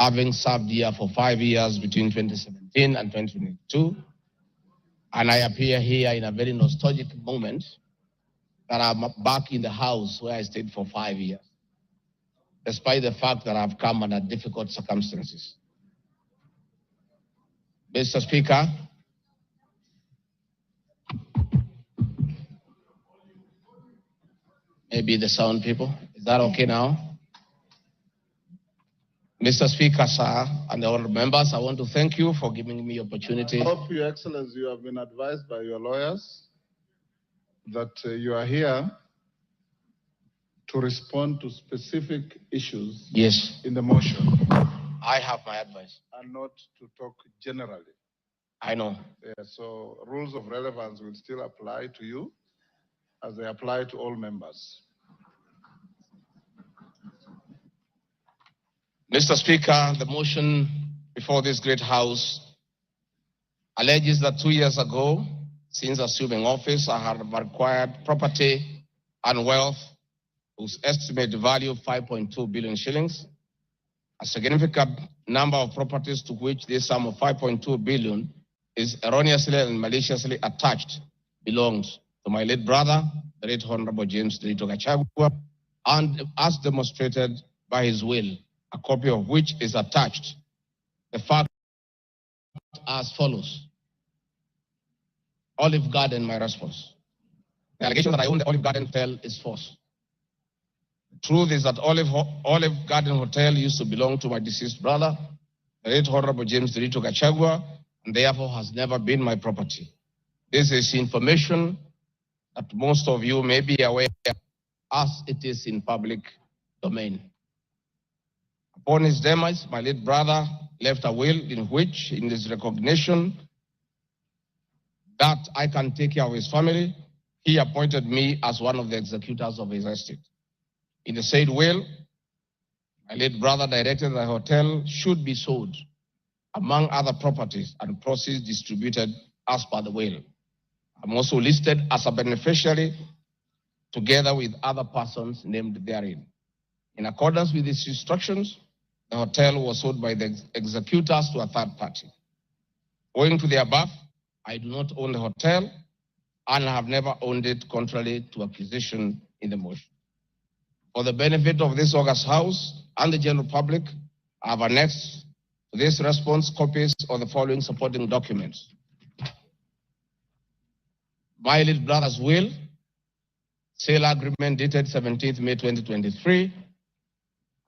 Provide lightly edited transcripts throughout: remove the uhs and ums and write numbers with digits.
having served here for 5 years between 2017 and 2022. And I appear here in a very nostalgic moment that I'm back in the house where I stayed for 5 years, despite the fact that I've come under difficult circumstances. Mr. Speaker, maybe the sound people, is that okay now? Mr. Speaker, sir, and the honorable members, I want to thank you for giving me the opportunity. I hope, Your Excellency, you have been advised by your lawyers that you are here to respond to specific issues. Yes. In the motion. I have my advice. And not to talk generally. I know. Yeah, so rules of relevance will still apply to you as they apply to all members. Mr. Speaker, the motion before this great house alleges that 2 years ago, since assuming office, I have acquired property and wealth whose estimated value of 5.2 billion shillings. A significant number of properties to which this sum of 5.2 billion is erroneously and maliciously attached belongs to my late brother, the late Honorable James Gachagua, and as demonstrated by his will, a copy of which is attached. The fact as follows. Olive Garden, my response. The allegation that I own the Olive Garden Hotel is false. The truth is that Olive Garden Hotel used to belong to my deceased brother, the late Honorable James Gachagua, and therefore has never been my property. This is information that most of you may be aware as it is in public domain. Upon his demise, my late brother left a will in which, in his recognition that I can take care of his family, he appointed me as one of the executors of his estate. In the said will, my late brother directed the hotel should be sold, among other properties, and proceeds distributed as per the will. I'm also listed as a beneficiary together with other persons named therein. In accordance with these instructions, the hotel was sold by the executors to a third party. Owing to the above, I do not own the hotel and have never owned it contrary to accusation in the motion. For the benefit of this august house and the general public, I have annexed to this response copies of the following supporting documents. My late brother's will, sale agreement dated 17th May 2023,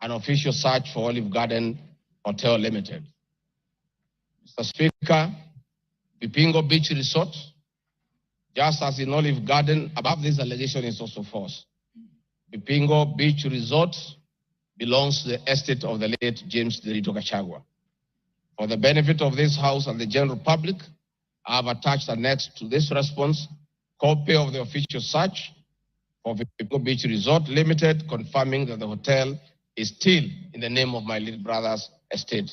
an official search for Olive Garden Hotel Limited. Mr. Speaker, Pipingo Beach Resort, just as in Olive Garden, above this allegation is also false. Pipingo Beach Resort belongs to the estate of the late James Gachagua. For the benefit of this house and the general public, I have attached annexed to this response copy of the official search for Pipingo Beach Resort Limited, confirming that the hotel is still in the name of my little brother's estate.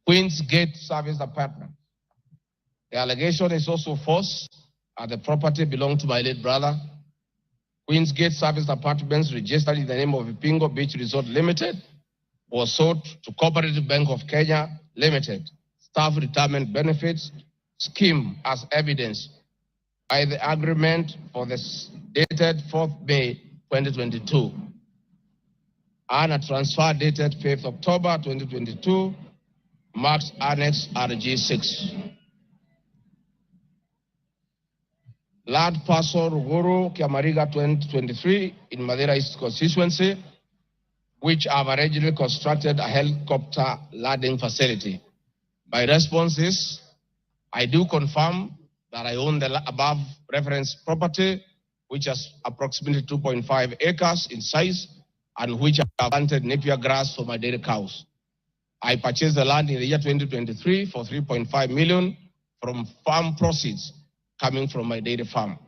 Queen's Gate Service Apartment. The allegation is also false, and the property belonged to my late brother. Queen's Gate Service Apartments, registered in the name of Pipingo Beach Resort Limited, was sold to Cooperative Bank of Kenya Limited, Staff Retirement Benefits Scheme, as evidenced by the agreement for the dated 4th May 2022 and a transfer dated 5th October 2022, marks Annex RG6. Land parcel Ruguru Kiamariga 2023 in Madeira East constituency, which have originally constructed a helicopter landing facility. My response is, I do confirm that I own the above referenced property, which is approximately 2.5 acres in size, and which I have planted napier grass for my dairy cows. I purchased the land in the year 2023 for 3.5 million from farm proceeds coming from my dairy farm.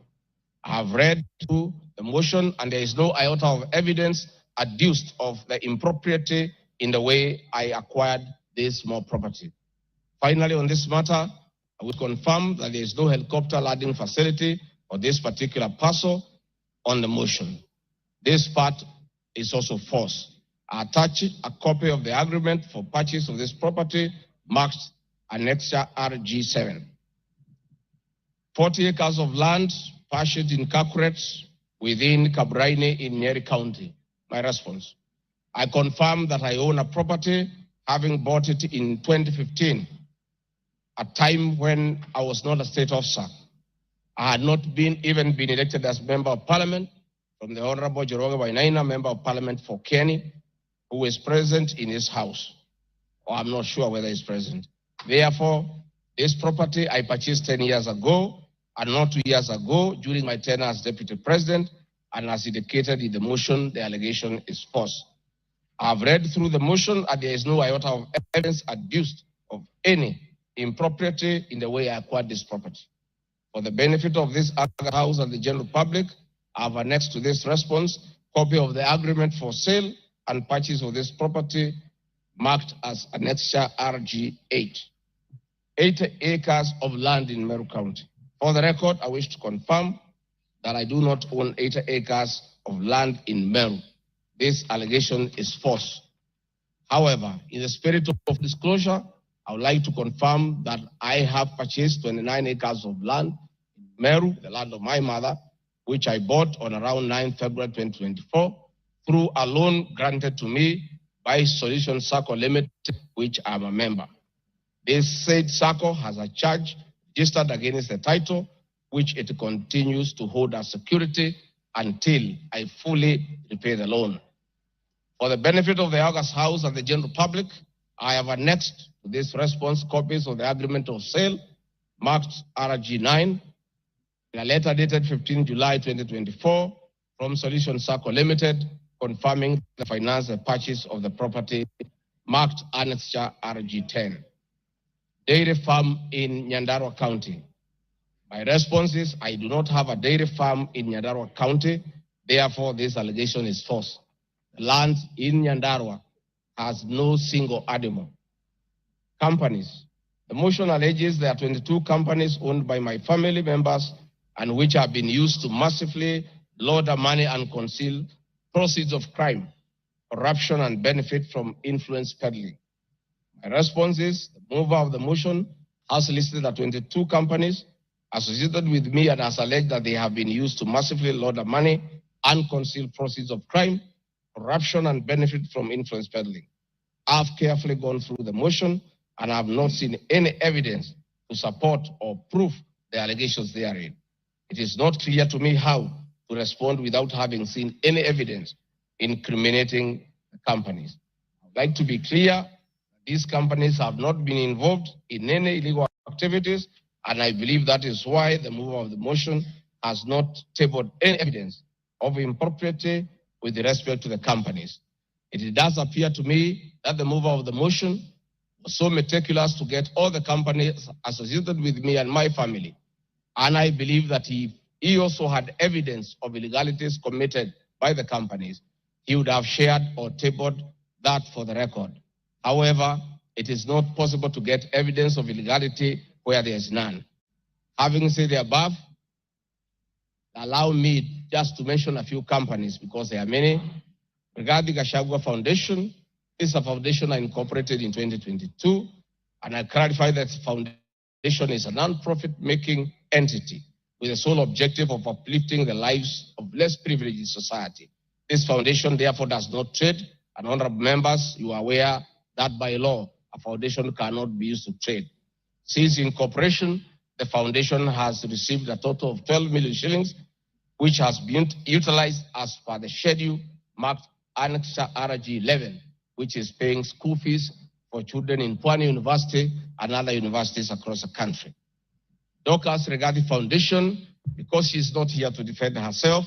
I have read through the motion, and there is no iota of evidence adduced of the impropriety in the way I acquired this small property. Finally, on this matter, I would confirm that there is no helicopter landing facility for this particular parcel on the motion. This part is also false. I attach a copy of the agreement for purchase of this property marked Annexure RG7. 40 acres of land purchased in Kakuret within Kabraine in Nyeri County. My response: I confirm that I own a property, having bought it in 2015, a time when I was not a state officer. I had not even been elected as Member of Parliament from the Honorable Joroge Wainaina, Member of Parliament for Kenny, who is present in his house, or I'm not sure whether he's present. Therefore, this property I purchased 10 years ago, and not 2 years ago during my tenure as Deputy President, and as indicated in the motion, the allegation is false. I've read through the motion and there is no iota of evidence adduced of any impropriety in the way I acquired this property. For the benefit of this House and the general public, I've annexed to this response copy of the agreement for sale and purchase of this property marked as Annexure RG8. 80 acres of land in Meru County. For the record, I wish to confirm that I do not own 80 acres of land in Meru. This allegation is false. However, in the spirit of disclosure, I would like to confirm that I have purchased 29 acres of land in Meru, the land of my mother, which I bought on around 9 February 2024 through a loan granted to me by Solution Circle Limited, which I'm a member. This said circle has a charge registered against the title, which it continues to hold as security until I fully repay the loan. For the benefit of the August House and the general public, I have annexed to this response copies of the agreement of sale marked RG9 in a letter dated 15 July 2024 from Solution Circle Limited, confirming the finance the purchase of the property marked Annexure RG10. Dairy farm in Nyandarua County. My response is I do not have a dairy farm in Nyandarua County, therefore this allegation is false. The land in Nyandarua has no single animal. Companies. The motion alleges there are 22 companies owned by my family members and which have been used to massively launder money and conceal proceeds of crime, corruption, and benefit from influence peddling. My response is the mover of the motion has listed the 22 companies associated with me and has alleged that they have been used to massively launder money and conceal proceeds of crime, corruption, and benefit from influence peddling. I've carefully gone through the motion and I have not seen any evidence to support or prove the allegations therein. It is not clear to me how to respond without having seen any evidence incriminating the companies. I'd like to be clear, these companies have not been involved in any illegal activities, and I believe that is why the mover of the motion has not tabled any evidence of impropriety with respect to the companies. It does appear to me that the mover of the motion was so meticulous to get all the companies associated with me and my family. And I believe that he also had evidence of illegalities committed by the companies. He would have shared or tabled that for the record. However, it is not possible to get evidence of illegality where there is none. Having said the above, allow me just to mention a few companies because there are many. Rigathi Gachagua Foundation is a foundation I incorporated in 2022, and I clarify that the foundation is a non-profit making entity with the sole objective of uplifting the lives of less privileged in society. This foundation therefore does not trade, and honorable members, you are aware that by law, a foundation cannot be used to trade. Since incorporation, the foundation has received a total of 12 million shillings, which has been utilized as per the schedule marked Annexure RG11, which is paying school fees for children in Pwani University and other universities across the country. Dorcas Rigathi Foundation, because she is not here to defend herself,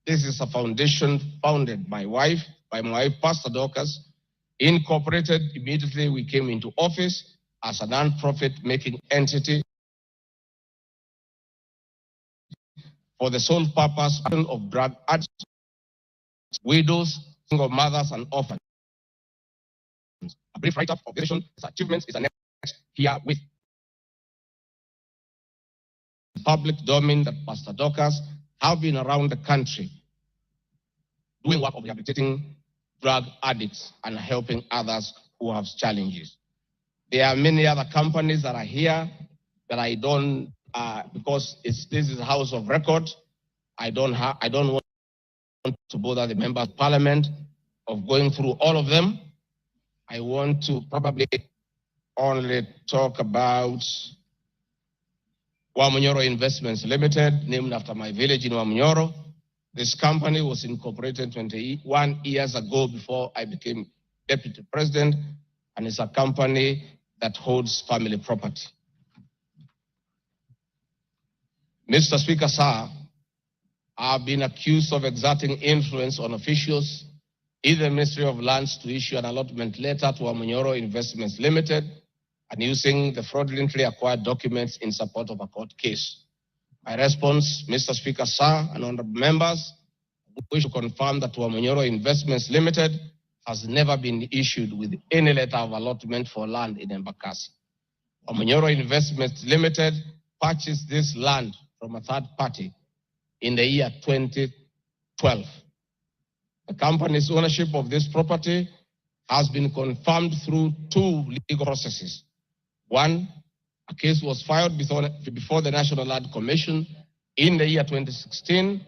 this is a foundation founded by my wife, Pastor Dorcas, incorporated immediately we came into office as a non-profit making entity for the sole purpose of drug addicts, widows, single mothers, and orphans. A brief write-up of the its achievements is annexed here with public domain that Pastor Dorcas have been around the country doing work of rehabilitating drug addicts and helping others who have challenges. There are many other companies that are here that I don't, because this is a house of record. I don't want to bother the members of parliament of going through all of them. I want to probably only talk about Wamunyoro Investments Limited, named after my village in Wamunyoro. This company was incorporated 21 years ago before I became deputy president, and it's a company that holds family property. Mr. Speaker, sir, I've been accused of exerting influence on officials in the Ministry of Lands to issue an allotment letter to Wamunyoro Investments Limited and using the fraudulently acquired documents in support of a court case. My response, Mr. Speaker, sir, and honorable members, I wish to confirm that Wamunyoro Investments Limited has never been issued with any letter of allotment for land in Embakasi. Wamunyoro Investments Limited purchased this land from a third party in the year 2012. The company's ownership of this property has been confirmed through two legal processes. One, a case was filed before the National Land Commission in the year 2016,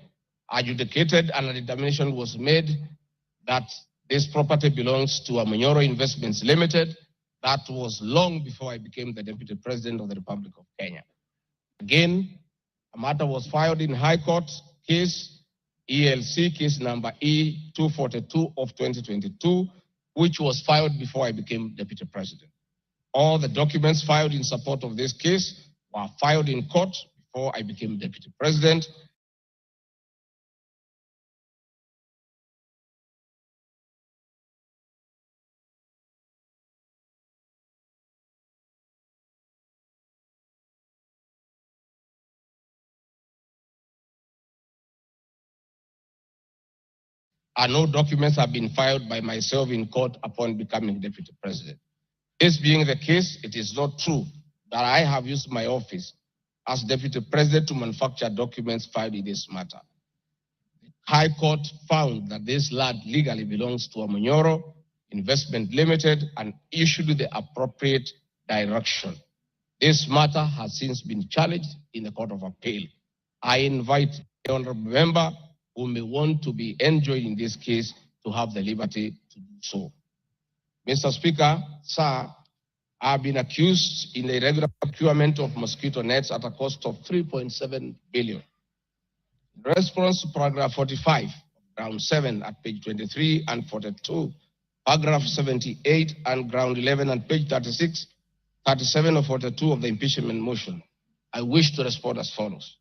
adjudicated, and a determination was made that this property belongs to Wamunyoro Investments Limited. That was long before I became the Deputy President of the Republic of Kenya. Again, a matter was filed in High Court, case ELC, case number E242 of 2022, which was filed before I became Deputy President. All the documents filed in support of this case were filed in court before I became Deputy President. And no documents have been filed by myself in court upon becoming Deputy President. This being the case, it is not true that I have used my office as Deputy President to manufacture documents filed in this matter. The High Court found that this land legally belongs to Wamunyoro Investment Limited and issued the appropriate direction. This matter has since been challenged in the Court of Appeal. I invite the honorable member who may want to be enjoined in this case to have the liberty to do so. Mr. Speaker, sir, I have been accused in the irregular procurement of mosquito nets at a cost of 3.7 billion. In response to paragraph 45, ground 7 at page 23 and 42, paragraph 78 and ground 11 and page 36, 37 or 42 of the impeachment motion, I wish to respond as follows.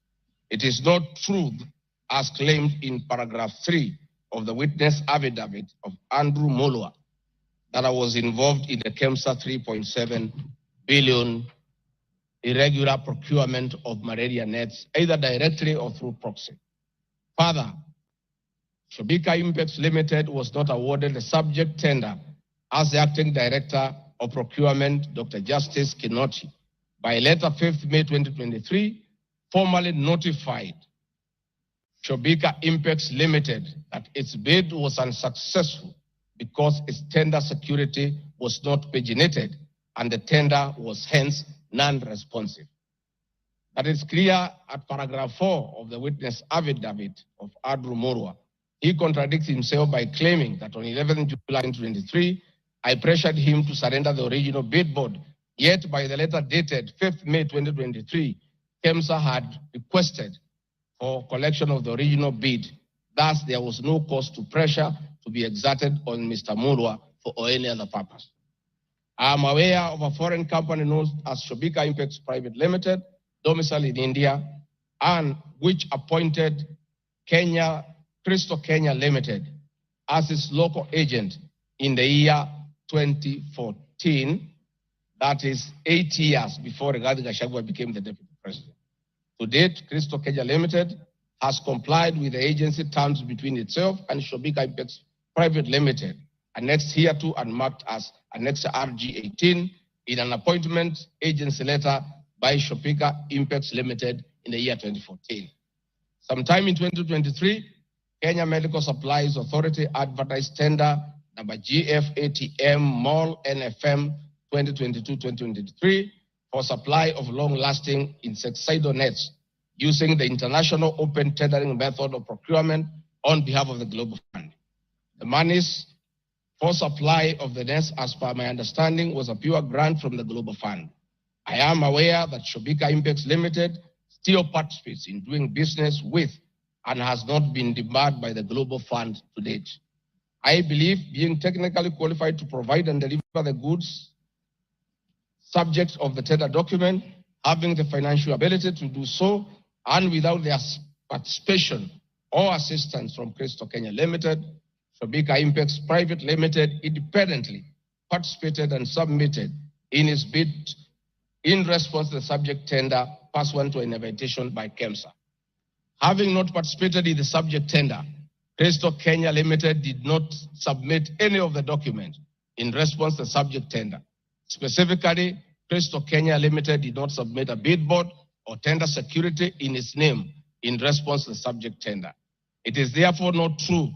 It is not true, as claimed in paragraph 3 of the witness affidavit of Andrew Mulwa, that I was involved in the KEMSA 3.7 billion irregular procurement of malaria nets, either directly or through proxy. Further, Shobika Impex Limited was not awarded the subject tender as the acting director of procurement, Dr. Justice Kinoti, by letter 5th May 2023, formally notified Shobika Impex Limited that its bid was unsuccessful because its tender security was not paginated and the tender was hence non-responsive. That is clear at paragraph 4 of the witness affidavit of Andrew Mulwa. He contradicts himself by claiming that on 11 July 2023, I pressured him to surrender the original bid board. Yet by the letter dated 5th May 2023, KEMSA had requested for collection of the original bid. Thus, there was no cause to pressure to be exerted on Mr. Mulwa for any other purpose. I am aware of a foreign company known as Shobika Impex Private Limited, domiciled in India, and which appointed Crystal Kenya Limited as its local agent in the year 2014, that is 8 years before Rigathi Gachagua became the deputy president. To date, Crystal Kenya Limited has complied with the agency terms between itself and Shobika Impex Private Limited, annexed hereto and marked as Annex RG18 in an appointment agency letter by Shobika Impex Limited in the year 2014. Sometime in 2023, Kenya Medical Supplies Authority advertised tender number GFATM Mall NFM 2022-2023 for supply of long-lasting insecticidal nets using the international open tendering method of procurement on behalf of the Global Fund. The monies for supply of the nets, as per my understanding, was a pure grant from the Global Fund. I am aware that Shobika Impex Limited still participates in doing business with and has not been debarred by the Global Fund to date. I believe being technically qualified to provide and deliver the goods subject of the tender document, having the financial ability to do so, and without their participation or assistance from Crystal Kenya Limited, Shobika Impex Private Limited independently participated and submitted in its bid in response to the subject tender pursuant to an invitation by KEMSA. Having not participated in the subject tender, Crystal Kenya Limited did not submit any of the documents in response to the subject tender. Specifically, Crystal Kenya Limited did not submit a bid board or tender security in its name in response to the subject tender. It is therefore not true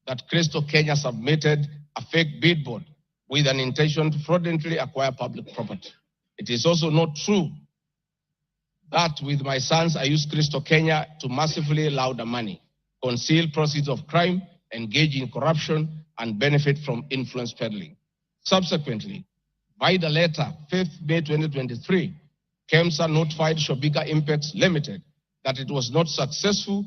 that Crystal Kenya submitted a fake bid board with an intention to fraudulently acquire public property. It is also not true that with my sons, I used Crystal Kenya to massively launder money, conceal proceeds of crime, engage in corruption, and benefit from influence peddling. Subsequently, by the letter 5th May 2023, KEMSA notified Shobika Impex Limited that it was not successful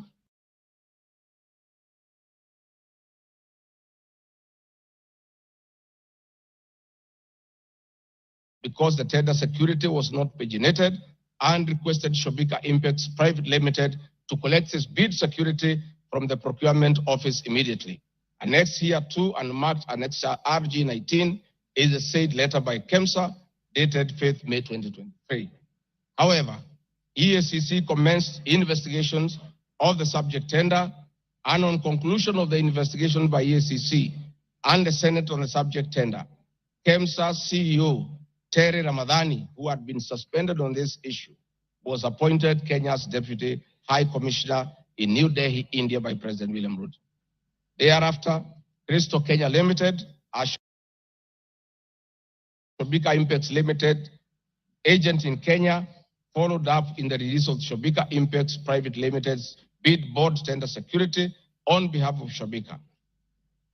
because the tender security was not paginated, and requested Shobika Impex Private Limited to collect its bid security from the procurement office immediately. Annexed here to and marked Annexure RG19 is a said letter by KEMSA dated 5th May 2023. However, EACC commenced investigations of the subject tender, and on conclusion of the investigation by EACC and the Senate on the subject tender, KEMSA CEO Terry Ramadhani, who had been suspended on this issue, was appointed Kenya's Deputy High Commissioner in New Delhi, India by President William Ruto. Thereafter, Crystal Kenya Limited, as Shobika Impex Limited agent in Kenya, followed up in the release of Shobika Impex Private Limited's bid board tender security on behalf of Shobika.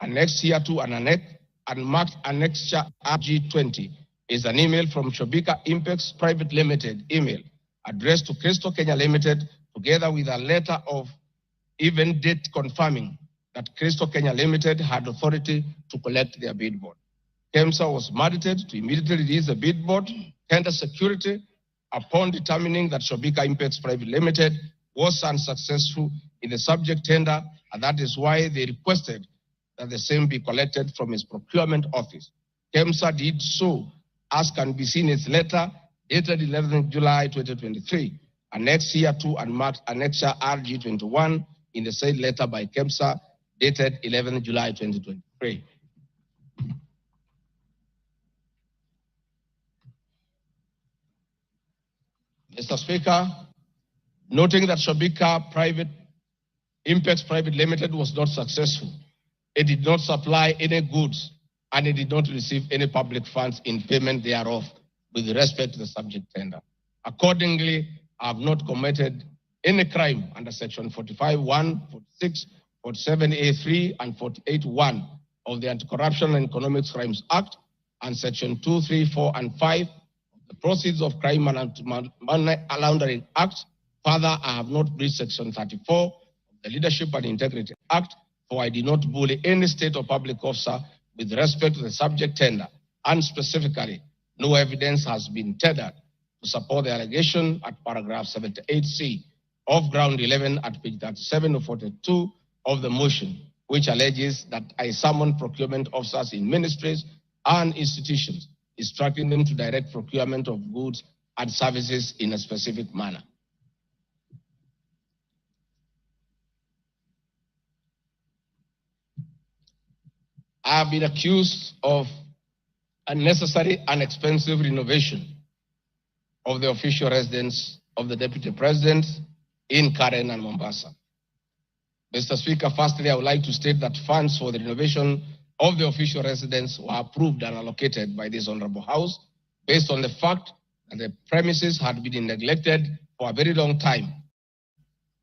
Annexed here to and marked Annexure RG20 is an email from Shobika Impex Private Limited email addressed to Crystal Kenya Limited, together with a letter of even date confirming that Crystal Kenya Limited had authority to collect their bid board. KEMSA was mandated to immediately release the bid board tender security upon determining that Shobika Impex Private Limited was unsuccessful in the subject tender, and that is why they requested that the same be collected from its procurement office. KEMSA did so, as can be seen in its letter dated 11th July 2023, annexed here to and marked Annexure RG21 in the said letter by KEMSA dated 11th July 2023. Mr. Speaker, noting that Shobika Impex Private Limited was not successful, it did not supply any goods and it did not receive any public funds in payment thereof with respect to the subject tender. Accordingly, I have not committed any crime under Section 45(1), 46, 47A3, and 48(1) of the Anti-Corruption and Economic Crimes Act, and Section 2, 3, 4, and 5 of the Proceeds of Crime and Money Laundering Act. Further, I have not breached Section 34 of the Leadership and Integrity Act, for I did not bully any state or public officer with respect to the subject tender, and specifically, no evidence has been tendered to support the allegation at paragraph 78C of ground 11 at page 37 of 42 of the motion, which alleges that I summoned procurement officers in ministries and institutions, instructing them to direct procurement of goods and services in a specific manner. I have been accused of unnecessary and expensive renovation of the official residence of the Deputy President in Karen and Mombasa. Mr. Speaker, firstly, I would like to state that funds for the renovation of the official residence were approved and allocated by this Honorable House based on the fact that the premises had been neglected for a very long time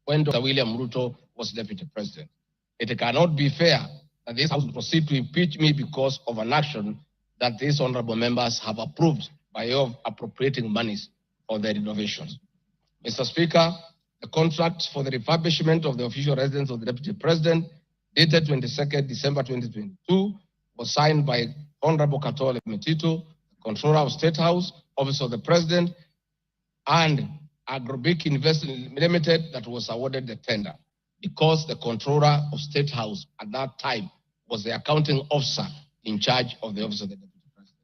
when Dr. William Ruto was Deputy President. It cannot be fair that this House will proceed to impeach me because of an action that these honorable members have approved by way of appropriating monies for their renovations. Mr. Speaker, the contract for the refurbishment of the official residence of the Deputy President, dated 22nd December 2022, was signed by Honorable Katole Metito, Controller of State House, Office of the President, and Agrobic Investment Limited that was awarded the tender because the Controller of State House at that time was the accounting officer in charge of the Office of the Deputy President.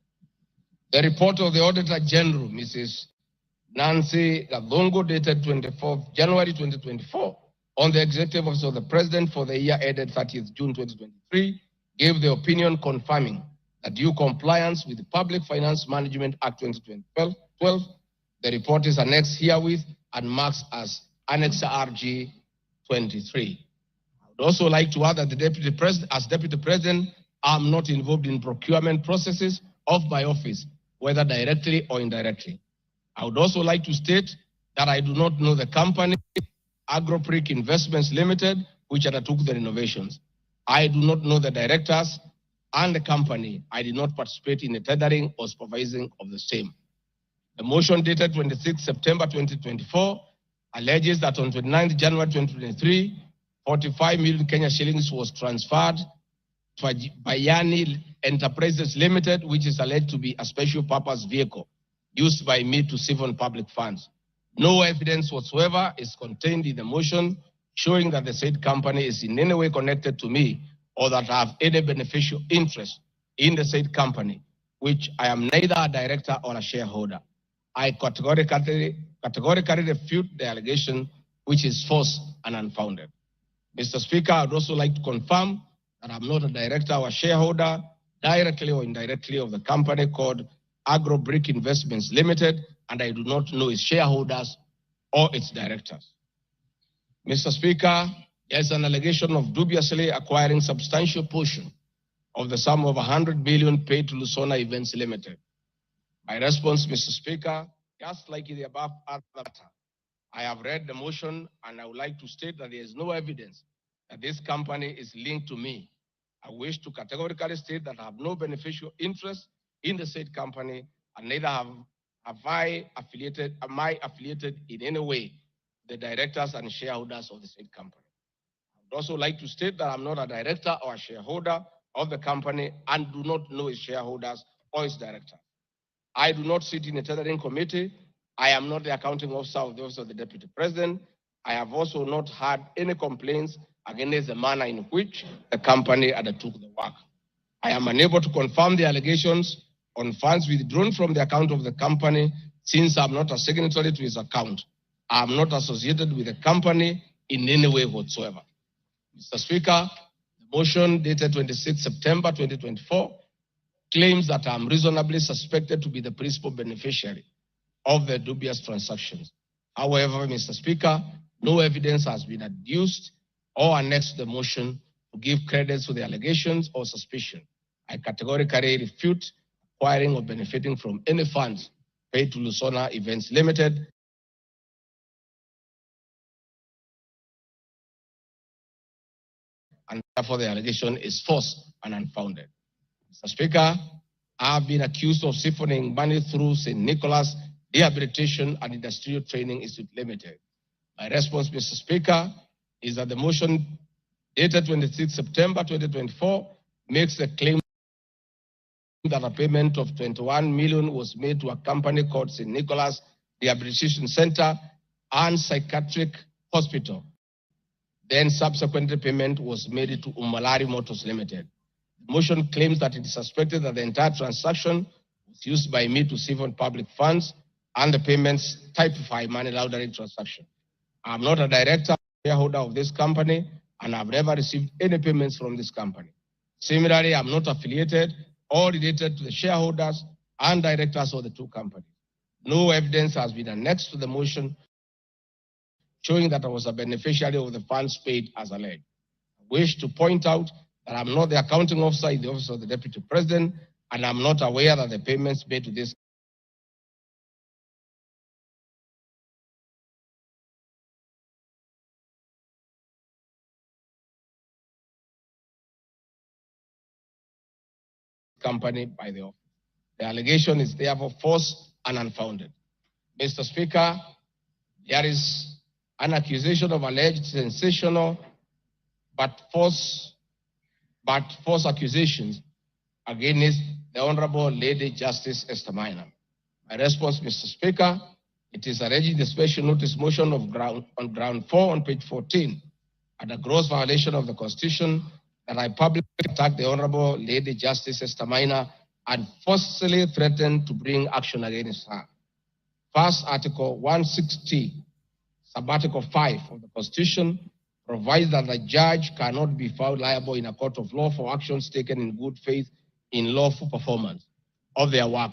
The report of the Auditor General, Mrs. Nancy Gadongo, dated 24th January 2024, on the Executive Office of the President for the year ended 30th June 2023, gave the opinion confirming that due compliance with the Public Finance Management Act 2012, the report is annexed herewith and marks as Annex RG 23. I would also like to add that the Deputy President, as Deputy President, I am not involved in procurement processes of my office, whether directly or indirectly. I would also like to state that I do not know the company, Agropric Investments Limited, which undertook the renovations. I do not know the directors and the company. I did not participate in the tendering or supervising of the same. The motion dated 26 September 2024 alleges that on 29 January 2023, 45 million Kenya shillings was transferred to Bayani Enterprises Limited, which is alleged to be a special purpose vehicle used by me to siphon public funds. No evidence whatsoever is contained in the motion showing that the said company is in any way connected to me or that I have any beneficial interest in the said company, which I am neither a director or a shareholder. I categorically refute the allegation, which is false and unfounded. Mr. Speaker, I would also like to confirm that I'm not a director or a shareholder, directly or indirectly, of the company called Agrobrick Investments Limited, and I do not know its shareholders or its directors. Mr. Speaker, there's an allegation of dubiously acquiring substantial portion of the sum of 100 billion paid to Lusona Events Limited. My response, Mr. Speaker, just like in the above matter, I have read the motion and I would like to state that there is no evidence that this company is linked to me. I wish to categorically state that I have no beneficial interest in the said company and neither am I affiliated in any way the directors and shareholders of the said company. I would also like to state that I'm not a director or a shareholder of the company and do not know its shareholders or its directors. I do not sit in a tendering committee. I am not the accounting officer of the Office of the Deputy President. I have also not had any complaints against the manner in which the company undertook the work. I am unable to confirm the allegations on funds withdrawn from the account of the company since I'm not a signatory to its account. I am not associated with the company in any way whatsoever. Mr. Speaker, the motion dated 26 September 2024 claims that I am reasonably suspected to be the principal beneficiary of the dubious transactions. However, Mr. Speaker, no evidence has been adduced or annexed to the motion to give credit to the allegations or suspicion. I categorically refute acquiring or benefiting from any funds paid to Lusona Events Limited. And therefore the allegation is false and unfounded. Mr. Speaker, I have been accused of siphoning money through St. Nicholas Rehabilitation and Industrial Training Institute Limited. My response, Mr. Speaker, is that the motion dated 26 September 2024 makes the claim that a payment of 21 million was made to a company called St. Nicholas Rehabilitation Center and Psychiatric Hospital. Then subsequently payment was made to Umalari Motors Limited. The motion claims that it is suspected that the entire transaction was used by me to siphon public funds and the payments typify money laundering transaction. I am not a director or shareholder of this company and I've never received any payments from this company. Similarly, I'm not affiliated or related to the shareholders and directors of the two companies. No evidence has been annexed to the motion showing that I was a beneficiary of the funds paid as alleged. I wish to point out that I'm not the accounting officer in the office of the Deputy President, and I'm not aware that the payments made to this company by the office. The allegation is therefore false and unfounded. Mr. Speaker, there is an accusation of alleged sensational but false accusations against the Honorable Lady Justice Esther Minor. My response, Mr. Speaker, it is alleged in the special notice motion on ground 4 on page 14 at a gross violation of the Constitution that I publicly attacked the Honorable Lady Justice Esther Minor and forcefully threatened to bring action against her. First, Article 160, Sub-Article 5 of the Constitution provides that the judge cannot be found liable in a court of law for actions taken in good faith in lawful performance of their work.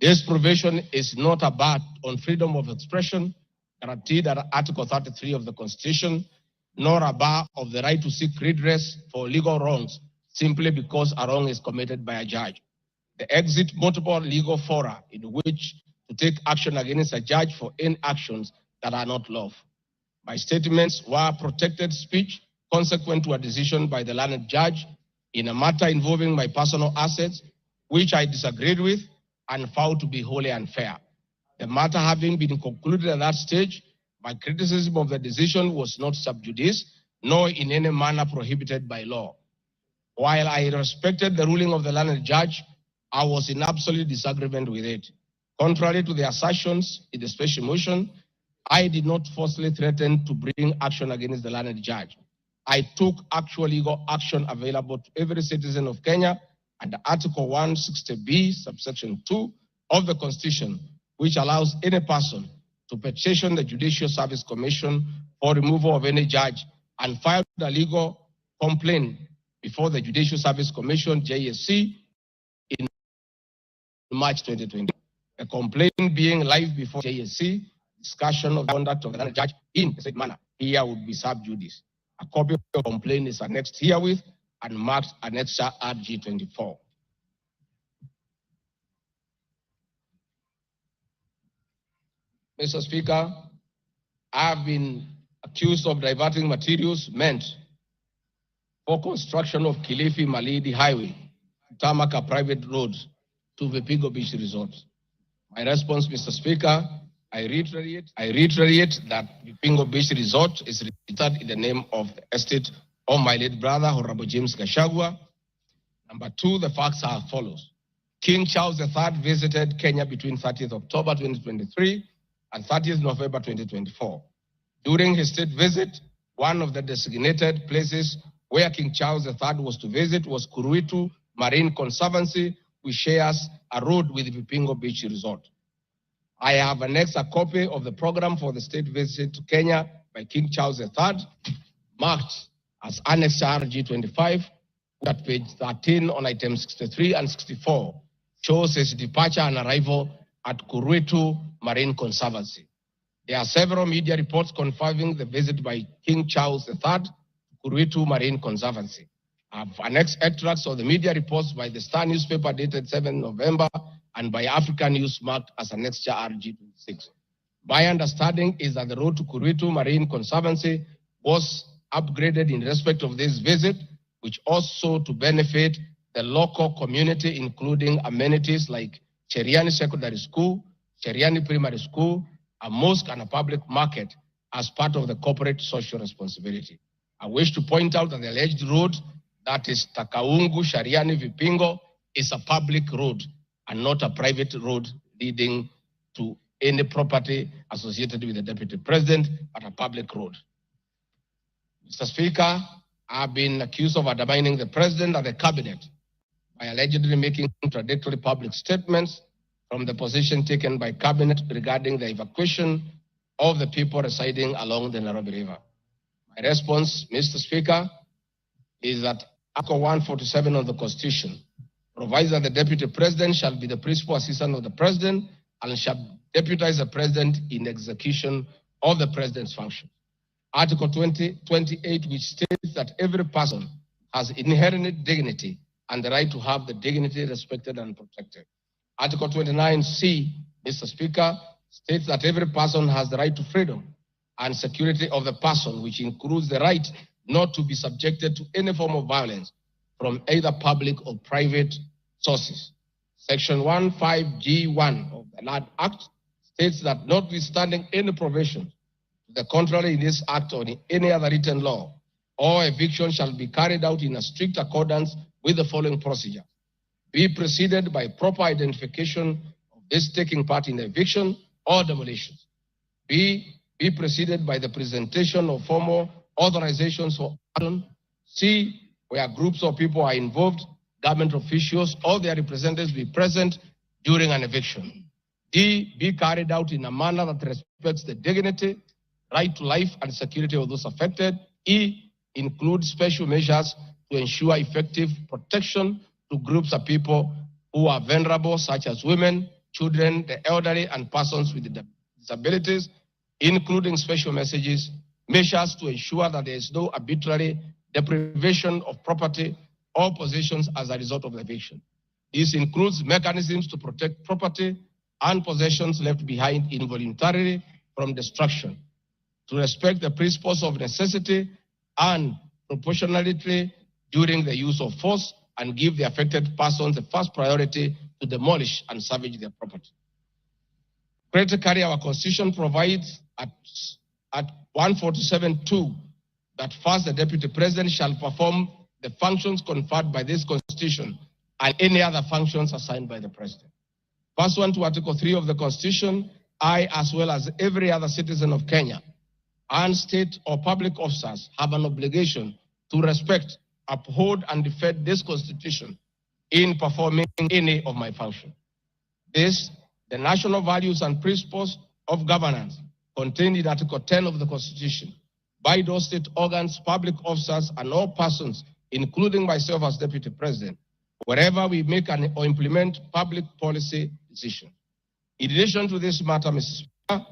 This provision is not a bar on freedom of expression guaranteed at Article 33 of the Constitution, nor a bar of the right to seek redress for legal wrongs simply because a wrong is committed by a judge. They exit multiple legal fora in which to take action against a judge for any actions that are not lawful. My statements were protected speech consequent to a decision by the learned judge in a matter involving my personal assets, which I disagreed with and found to be wholly unfair. The matter having been concluded at that stage, my criticism of the decision was not sub judice, nor in any manner prohibited by law. While I respected the ruling of the learned judge, I was in absolute disagreement with it. Contrary to the assertions in the special motion, I did not falsely threaten to bring action against the learned judge. I took actual legal action available to every citizen of Kenya under Article 160B, subsection 2 of the Constitution, which allows any person to petition the Judicial Service Commission for removal of any judge and file a legal complaint before the Judicial Service Commission, JSC, in March 2020. A complaint being live before JSC, discussion of the conduct of the judge in the same manner here would be sub judice. A copy of the complaint is annexed herewith and marked Annexure RG 24. Mr. Speaker, I have been accused of diverting materials meant for construction of Kilifi Malindi Highway to tarmac a private road to Vipingo Beach Resort. My response, Mr. Speaker, I reiterate that Vipingo Beach Resort is registered in the name of the estate of my late brother, Honorable James Gachagua. Number two, the facts are as follows. King Charles III visited Kenya between 30th October 2023 and 30th November 2024. During his state visit, one of the designated places where King Charles III was to visit was Kuruitu Marine Conservancy, which shares a road with Vipingo Beach Resort. I have annexed a copy of the program for the state visit to Kenya by King Charles III, marked as Annex RG 25, at page 13 on items 63 and 64, shows his departure and arrival at Kuruitu Marine Conservancy. There are several media reports confirming the visit by King Charles III to Kuruitu Marine Conservancy. I've annexed extracts of the media reports by the Star newspaper dated 7 November and by African News marked as Annexure RG 26. My understanding is that the road to Kuruitu Marine Conservancy was upgraded in respect of this visit, which also to benefit the local community, including amenities like Cheriani Secondary School, Cheriani Primary School, a mosque and a public market as part of the corporate social responsibility. I wish to point out that the alleged road, that is Takaungu Shariani Vipingo, is a public road and not a private road leading to any property associated with the Deputy President, but a public road. Mr. Speaker, I've been accused of undermining the President and the Cabinet by allegedly making contradictory public statements from the position taken by Cabinet regarding the evacuation of the people residing along the Nairobi River. My response, Mr. Speaker, is that Article 147 of the Constitution provides that the Deputy President shall be the principal assistant of the President and shall deputize the President in execution of the President's function. Article 28, which states that every person has inherent dignity and the right to have the dignity respected and protected. Article 29C, Mr. Speaker, states that every person has the right to freedom and security of the person, which includes the right not to be subjected to any form of violence from either public or private sources. Section 15G1 of the Land Act states that notwithstanding any provision to the contrary in this act or in any other written law, all eviction shall be carried out in a strict accordance with the following procedure. Be preceded by proper identification of this taking part in eviction or demolition. Be preceded by the presentation of formal authorizations for action. C, where groups of people are involved, government officials or their representatives be present during an eviction. D, be carried out in a manner that respects the dignity, right to life and security of those affected. E, include special measures to ensure effective protection to groups of people who are vulnerable, such as women, children, the elderly, and persons with disabilities, including special measures to ensure that there is no arbitrary deprivation of property or possessions as a result of the eviction. This includes mechanisms to protect property and possessions left behind involuntarily from destruction, to respect the principles of necessity and proportionality during the use of force, and give the affected persons the first priority to demolish and salvage their property. Critically, our Constitution provides at 147(2) that first the Deputy President shall perform the functions conferred by this Constitution and any other functions assigned by the President. Pursuant to Article 3 of the Constitution, I, as well as every other citizen of Kenya, and state or public officers have an obligation to respect, uphold, and defend this Constitution in performing any of my functions. This, the national values and principles of governance contained in Article 10 of the Constitution, by those state organs, public officers, and all persons, including myself as Deputy President, wherever we make or implement public policy decisions. In addition to this matter, Mr. Speaker,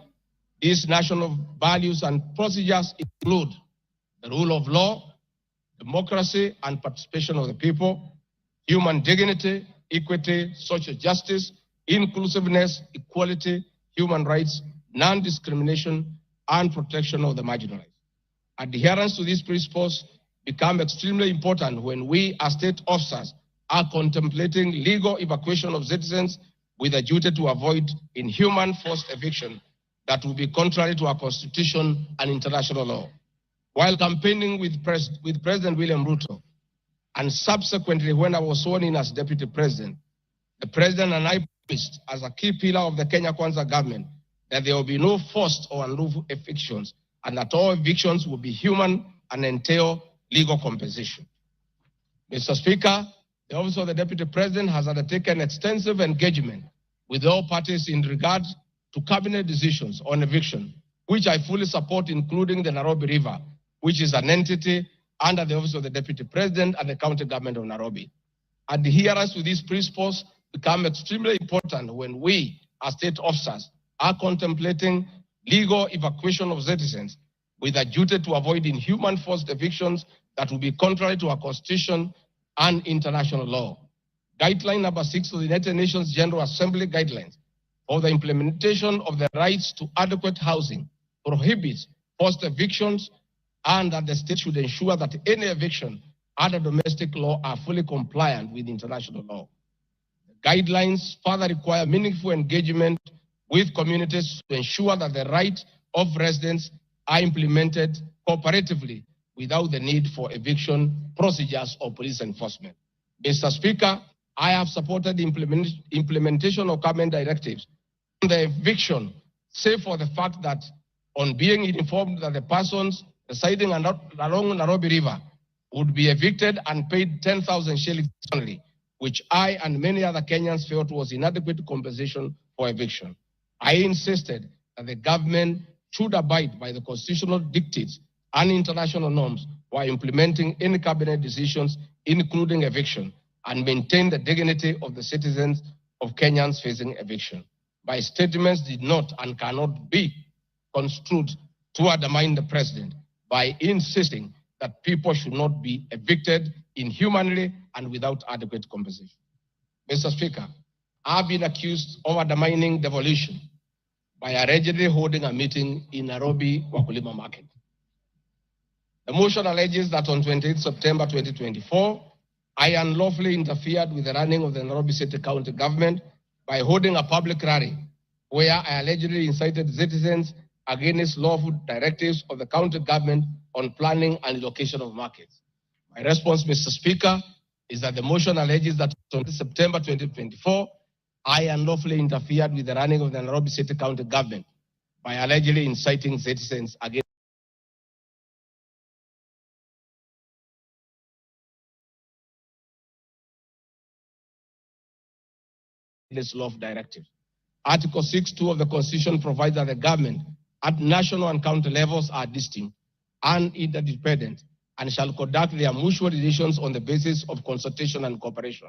these national values and procedures include the rule of law, democracy and participation of the people, human dignity, equity, social justice, inclusiveness, equality, human rights, non-discrimination, and protection of the marginalized. Adherence to these principles become extremely important when we as state officers are contemplating legal evacuation of citizens with a duty to avoid inhuman forced eviction that will be contrary to our Constitution and international law. While campaigning with President William Ruto, and subsequently when I was sworn in as Deputy President, the President and I promised as a key pillar of the Kenya Kwanza government that there will be no forced or unlawful evictions and that all evictions will be human and entail legal compensation. Mr. Speaker, the Office of the Deputy President has undertaken extensive engagement with all parties in regard to cabinet decisions on eviction, which I fully support, including the Nairobi River, which is an entity under the Office of the Deputy President and the County Government of Nairobi. Adherence to these principles become extremely important when we, as state officers, are contemplating legal evacuation of citizens with a duty to avoid inhuman forced evictions that will be contrary to our Constitution and international law. Guideline number 6 of the United Nations General Assembly guidelines for the implementation of the rights to adequate housing prohibits forced evictions, and that the state should ensure that any eviction under domestic law are fully compliant with international law. The guidelines further require meaningful engagement with communities to ensure that the rights of residents are implemented cooperatively without the need for eviction procedures or police enforcement. Mr. Speaker, I have supported the implementation of government directives on the eviction, save for the fact that on being informed that the persons residing along Nairobi River would be evicted and paid 10,000 shillings only, which I and many other Kenyans felt was inadequate compensation for eviction. I insisted that the government should abide by the constitutional dictates and international norms while implementing any cabinet decisions, including eviction, and maintain the dignity of the citizens of Kenyans facing eviction. My statements did not and cannot be construed to undermine the president by insisting that people should not be evicted inhumanly and without adequate compensation. Mr. Speaker, I've been accused of undermining devolution by allegedly holding a meeting in Nairobi Wakulima Market. The motion alleges that on 28 September 2024, I unlawfully interfered with the running of the Nairobi City County government by holding a public rally where I allegedly incited citizens against lawful directives of the county government on planning and allocation of markets. My response, Mr. Speaker, is that the motion alleges that on September 2024, I unlawfully interfered with the running of the Nairobi City County government by allegedly inciting citizens against this lawful directive. Article 6(2) of the Constitution provides that the government at national and county levels are distinct and interdependent and shall conduct their mutual relations on the basis of consultation and cooperation.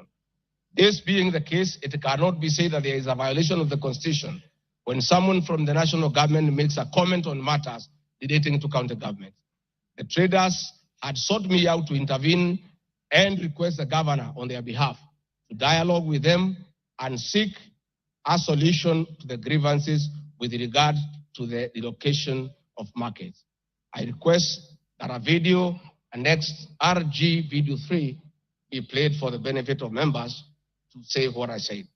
This being the case, it cannot be said that there is a violation of the Constitution when someone from the national government makes a comment on matters relating to county government. The traders had sought me out to intervene and request the governor on their behalf to dialogue with them and seek a solution to the grievances with regard to the relocation of markets. I request that a video annexed RG Video 3 be played for the benefit of members to say what I said.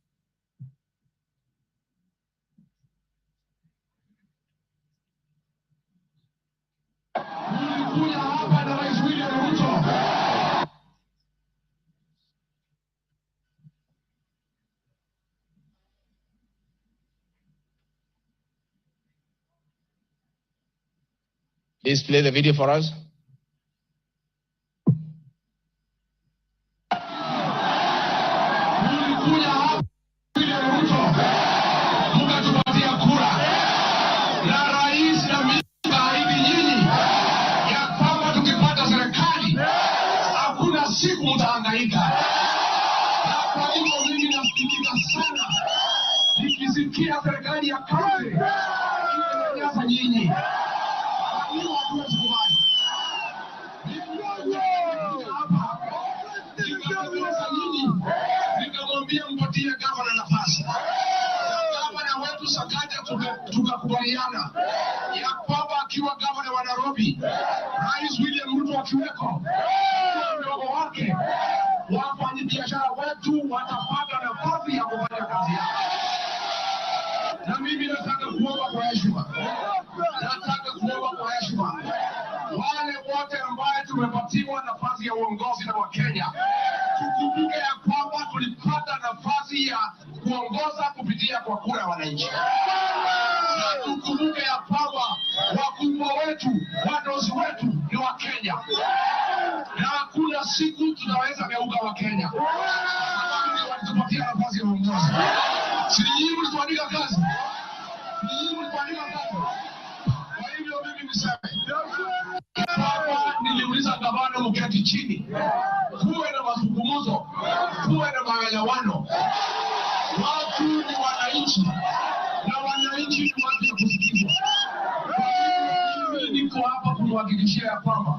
Please play the video for us. Nikamwambia gavana nafasi. Gavana wetu Sakaja tukakubaliana ya kwamba akiwa gavana wa Nairobi, Rais William Ruto akiweko, mdogo wake, wafanyabiashara wetu watapata nafasi ya kufanya kazi yao. Na mimi nataka kuomba kwa heshima. Wale wote ambao tumepatiwa nafasi ya uongozi na Wakenya, tukumbuke ya kwamba tulipata nafasi ya kuongoza kupitia kwa kura ya wananchi. Na tukumbuke ya kwamba wakubwa wetu, wadosi wetu ni Wakenya. Na hakuna siku tunaweza geuka Wakenya. Sababu walitupatia nafasi ya uongozi. Si nyinyi mlituandika kazi. Kwa hivyo mimi niseme, niliuliza gavana mketi chini, kuwe na mazungumzo, kuwe na maelewano. Watu ni wananchi, na wananchi ni watu ya kusikizwa. Mimi niko hapa kumhakikishia ya kwamba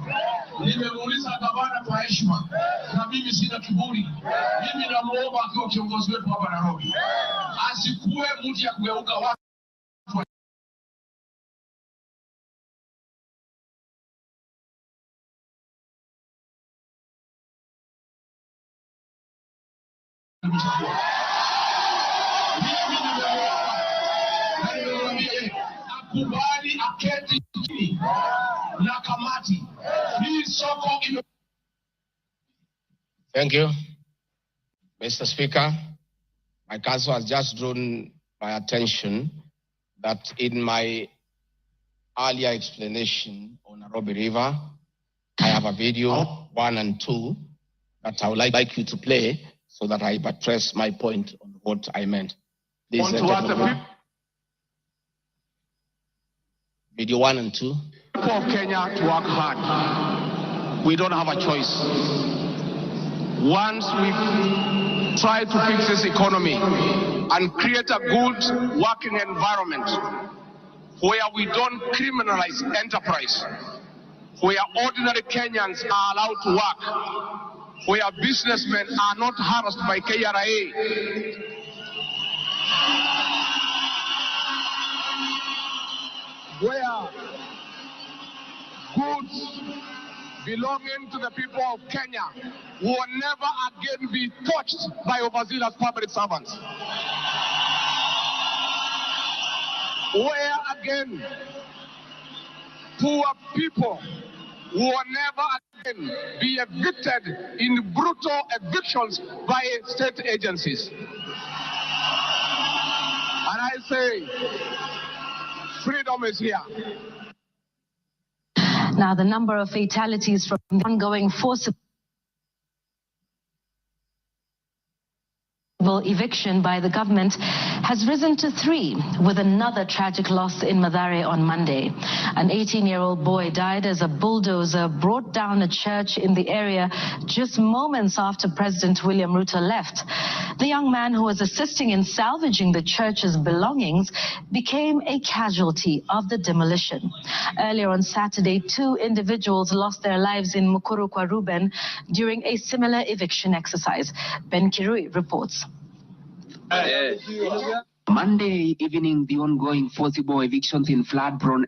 nimemuuliza gavana kwa heshima, na mimi sina kiburi. Mimi namuomba akiwa kiongozi wetu hapa Nairobi, asikuwe mtu ya kugeuka watu. Akubali aketi chini na kamati. Hii soko ime... Thank you, Mr. Speaker. My counsel has just drawn my attention that in my earlier explanation on Nairobi River, I have a video 1 and 2 that I would like you to play so that I buttress my point on what I meant. This video 1 and 2. For Kenya to work hard. We don't have a choice. Once we try to fix this economy and create a good working environment where we don't criminalize enterprise, where ordinary Kenyans are allowed to work, where businessmen are not harassed by KRA, where goods belonging to the people of Kenya will never again be touched by overzealous public servants. Where again poor people will never again be evicted in brutal evictions by state agencies. And I say, freedom is here. Now, the number of fatalities from the ongoing forcible eviction by the government has risen to 3, with another tragic loss in Mathare on Monday. An 18-year-old boy died as a bulldozer brought down a church in the area just moments after President William Ruto left. The young man, who was assisting in salvaging the church's belongings, became a casualty of the demolition. Earlier on Saturday, 2 individuals lost their lives in Mukuru kwa Ruben during a similar eviction exercise. Ben Kirui reports. Monday evening, the ongoing forcible evictions in flood-prone